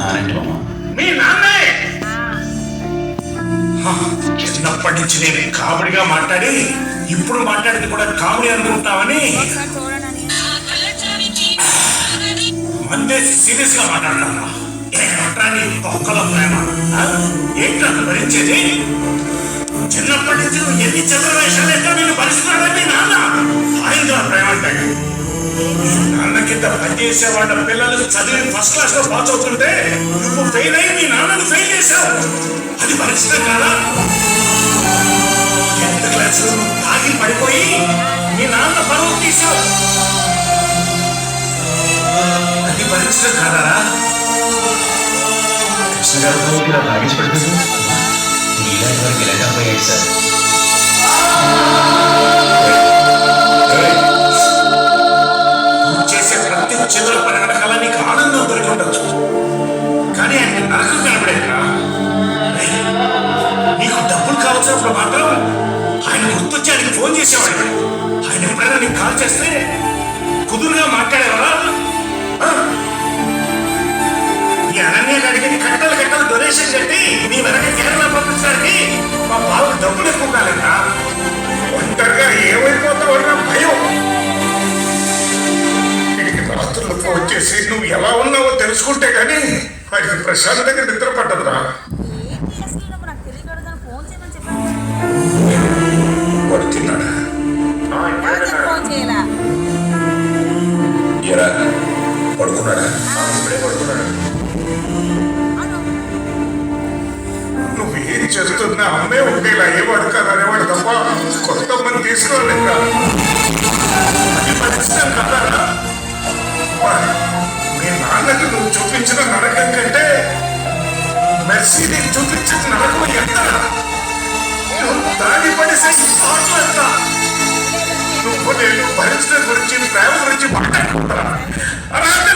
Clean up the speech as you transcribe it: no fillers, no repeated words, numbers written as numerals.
నానండి మామ. మీ నాన్నే చిన్నప్పటి నుంచి నేను కామెడీగా మాట్లాడి ఇప్పుడు మాట్లాడేది కూడా కామెడీ అనుకుంటామని మందే సీరియస్ గా మాట్లాడతాను. ఒక్కల ప్రేమ ఏంటో భరించేది. చిన్నప్పటి నుంచి నువ్వు ఎన్ని చంద్ర వేషాలు ఎక్కడ నేను భరిస్తున్నాడని నాన్న ఆయన ప్రేమ అంటాడు. నాన్న కింద పనిచేసే వాళ్ళ పిల్లలు చదివి ఫస్ట్ క్లాస్ లో పాస్ అవుతుంటే నువ్వు ఫెయిల్ అయి మీ నాన్నను ఫెయిల్ చేశావు. అది భరించడం కాదా? 10th క్లాస్ తాగి పడిపోయి మీ నాన్న పరువు తీశావు. అది భరించడం కాదా? కృష్ణ గారితో ఇలా తాగేసి పెడుతుంది. నీలాంటి వారికి ఇలాంటి అబ్బాయి సార్. చేసే ప్రతి చివరి పని వెనకాల నీకు ఆనందం దొరికి ఉండొచ్చు, కానీ ఆయన నరకం కనబడేదిరా. నీకు డబ్బులు కావాల్సినప్పుడు మాత్రం ఆయన గుర్తొచ్చి ఆయనకి ఫోన్ చేసేవాడు. ఆయన ఎప్పుడైనా నీకు కాల్ చేస్తే కుదురుగా మాట్లాడేవారా? ఈ అనన్య గారికి కట్టలు కట్టలు డొనేషన్ కట్టి నీ వెనక కేరళ పంపించడానికి మా బాబుకి డబ్బులు ఎక్కువ కాలేదా? ఒంటరిగా ఏమైపోతావు అన్న భయం. రాత్రులు ఫోన్ చేసి నువ్వు ఎలా ఉన్నావో తెలుసుకుంటే గానీ వాడికి ప్రశాంతంగా నిద్ర పట్టదురా. వాడు తిన్నాడా? పడుకున్నాడా? ఇప్పుడే పడుకున్నాడు. నువ్వేం చేస్తున్నా అమ్మే ఒకేలా ఏవాడు కాదనేవాడు తప్ప కొంతమంది తీసుకోలేక అది పరిస్థితి కదా. మీ నాన్నకు నువ్వు చూపించిన నరకం కంటే మెర్సీ నీకు చూపించిన నరకం ఎంత? నువ్వు దాడి పడేసే పాటలు ఎంత? నువ్వు నేను భరించడం గురించి ప్రేమ గురించి మాట్లాడుకుంటా అలాంటి